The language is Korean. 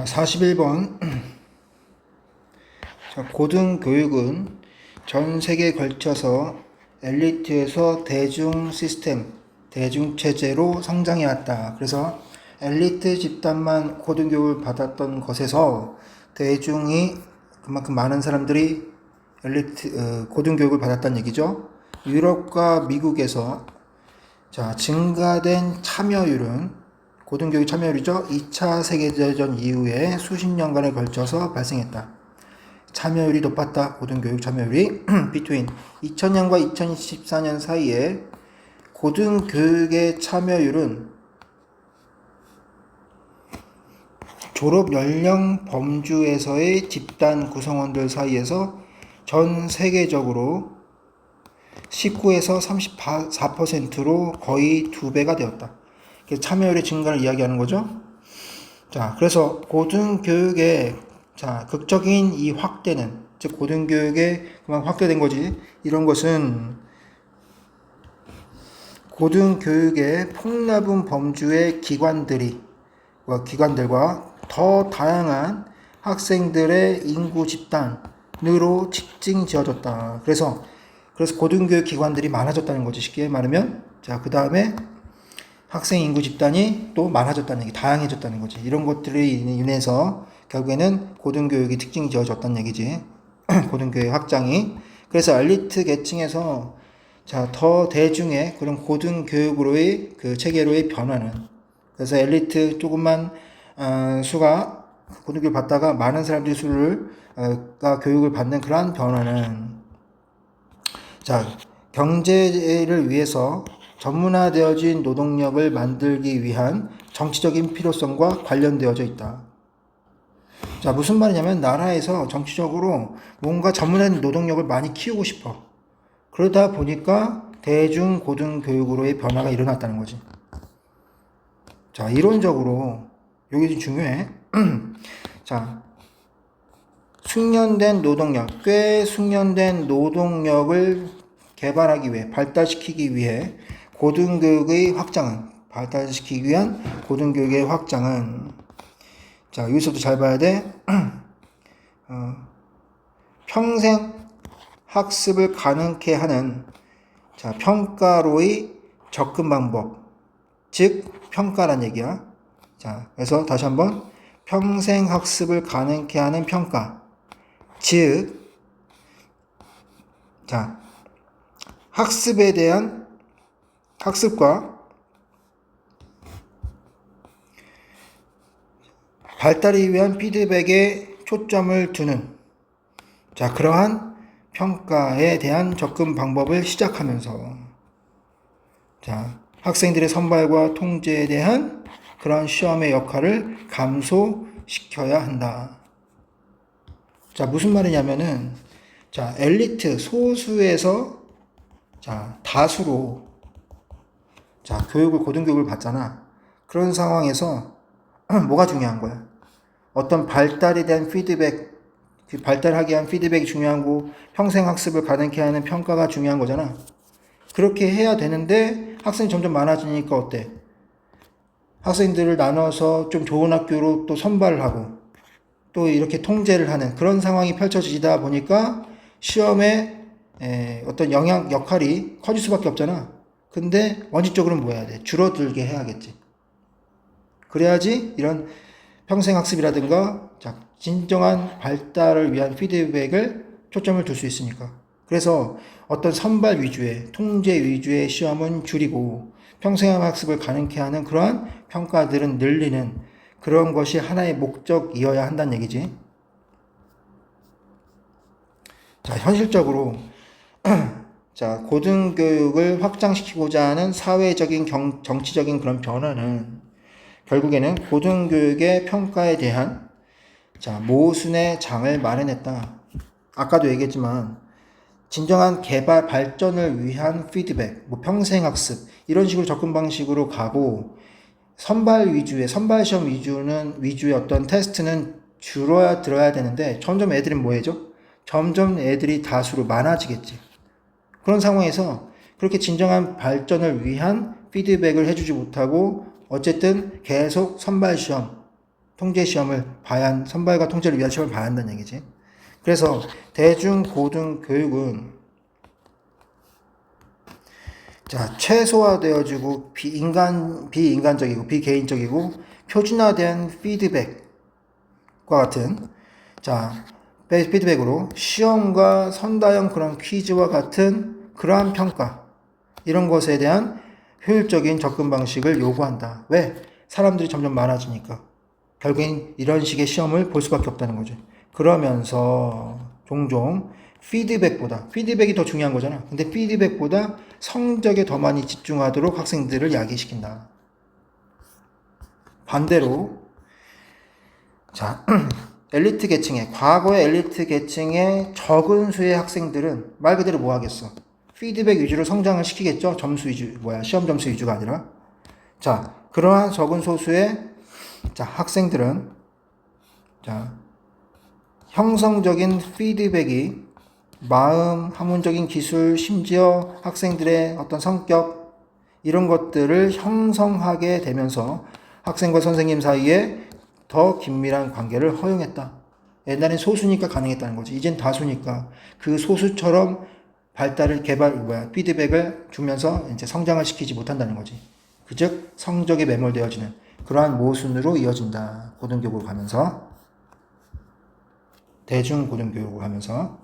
41번. 고등교육은 전 세계에 걸쳐서 엘리트에서 대중 시스템, 대중체제로 성장해왔다. 그래서 엘리트 집단만 고등교육을 받았던 것에서 대중이 그만큼 많은 사람들이 고등교육을 받았다는 얘기죠. 유럽과 미국에서 증가된 참여율은 고등교육 참여율이죠. 2차 세계대전 이후에 수십 년간에 걸쳐서 발생했다. 참여율이 높았다. 고등교육 참여율이 between 2000년과 2014년 사이에 고등교육의 참여율은 졸업 연령 범주에서의 집단 구성원들 사이에서 전 세계적으로 19에서 34%로 거의 2배가 되었다. 참여율의 증가를 이야기하는 거죠. 그래서 고등교육의 극적인 이 확대는, 즉 고등교육의 그만 확대된 거지. 이런 것은 고등교육의 폭넓은 범주의 기관들과 더 다양한 학생들의 인구 집단으로 지어졌다. 그래서 고등교육 기관들이 많아졌다는 거지. 쉽게 말하면. 그 다음에 학생 인구 집단이 또 많아졌다는 얘기, 다양해졌다는 거지. 이런 것들이 인해서 결국에는 고등교육이 특징이 지어졌다는 얘기지. 고등교육 확장이. 그래서 엘리트 계층에서 더 대중의 그런 고등교육으로의 그 체계로의 변화는, 그래서 엘리트 조금만 수가 고등교육을 받다가 많은 사람들이 교육을 받는 그러한 변화는, 경제를 위해서 전문화되어진 노동력을 만들기 위한 정치적인 필요성과 관련되어져 있다. 무슨 말이냐면 나라에서 정치적으로 뭔가 전문화된 노동력을 많이 키우고 싶어. 그러다 보니까 대중 고등교육으로의 변화가 일어났다는 거지. 이론적으로 여기 좀 중요해. 꽤 숙련된 노동력을 개발하기 위해, 발달시키기 위해 발달시키기 위한 고등교육의 확장은, 여기서도 잘 봐야 돼. 평생 학습을 가능케 하는, 평가로의 접근 방법, 즉 평가란 얘기야. 그래서 다시 한번, 평생 학습을 가능케 하는 평가, 즉 학습과 발달을 위한 피드백에 초점을 두는 그러한 평가에 대한 접근 방법을 시작하면서 학생들의 선발과 통제에 대한 그런 시험의 역할을 감소시켜야 한다. 무슨 말이냐면은 엘리트 소수에서 다수로 고등교육을 받잖아. 그런 상황에서 뭐가 중요한 거야? 어떤 발달에 대한 발달하게 한 피드백이 중요한 거고, 평생 학습을 가능케 하는 평가가 중요한 거잖아. 그렇게 해야 되는데 학생이 점점 많아지니까 어때? 학생들을 나눠서 좀 좋은 학교로 또 선발을 하고 또 이렇게 통제를 하는 그런 상황이 펼쳐지다 보니까 시험에 어떤 영향 역할이 커질 수밖에 없잖아. 근데 원칙적으로는 뭐 해야 돼? 줄어들게 해야겠지. 그래야지 이런 평생학습이라든가 진정한 발달을 위한 피드백을 초점을 둘 수 있으니까. 그래서 어떤 선발 위주의, 통제 위주의 시험은 줄이고 평생학습을 가능케 하는 그러한 평가들은 늘리는 그런 것이 하나의 목적이어야 한다는 얘기지. 현실적으로 고등교육을 확장시키고자 하는 사회적인 정치적인 그런 변화는 결국에는 고등교육의 평가에 대한 모순의 장을 마련했다. 아까도 얘기했지만 진정한 개발 발전을 위한 피드백, 평생학습 이런 식으로 접근 방식으로 가고, 선발 시험 위주의 어떤 테스트는 들어야 되는데 점점 애들은 뭐해죠? 점점 애들이 다수로 많아지겠지. 그런 상황에서 그렇게 진정한 발전을 위한 피드백을 해주지 못하고 어쨌든 계속 선발 시험, 통제 시험을 선발과 통제를 위한 시험을 봐야 한다는 얘기지. 그래서 대중고등교육은 자, 최소화되어지고 비인간적이고 비개인적이고 표준화된 피드백과 같은 자, 피드백으로 시험과 선다형 그런 퀴즈와 같은 그러한 평가 이런 것에 대한 효율적인 접근 방식을 요구한다. 왜? 사람들이 점점 많아지니까. 결국엔 이런 식의 시험을 볼 수밖에 없다는 거죠. 그러면서 종종 피드백이 더 중요한 거잖아. 근데 피드백보다 성적에 더 많이 집중하도록 학생들을 야기시킨다. 반대로 자, 과거의 엘리트 계층의 적은 수의 학생들은 말 그대로 뭐 하겠어? 피드백 위주로 성장을 시키겠죠? 시험 점수 위주가 아니라. 자, 그러한 적은 소수의 학생들은 형성적인 피드백이 마음, 학문적인 기술, 심지어 학생들의 어떤 성격 이런 것들을 형성하게 되면서 학생과 선생님 사이에 더 긴밀한 관계를 허용했다. 옛날엔 소수니까 가능했다는 거지. 이젠 다수니까 그 소수처럼 피드백을 주면서 이제 성장을 시키지 못한다는 거지. 즉 성적에 매몰되어지는 그러한 모순으로 이어진다. 고등교육을 가면서 대중고등교육을 하면서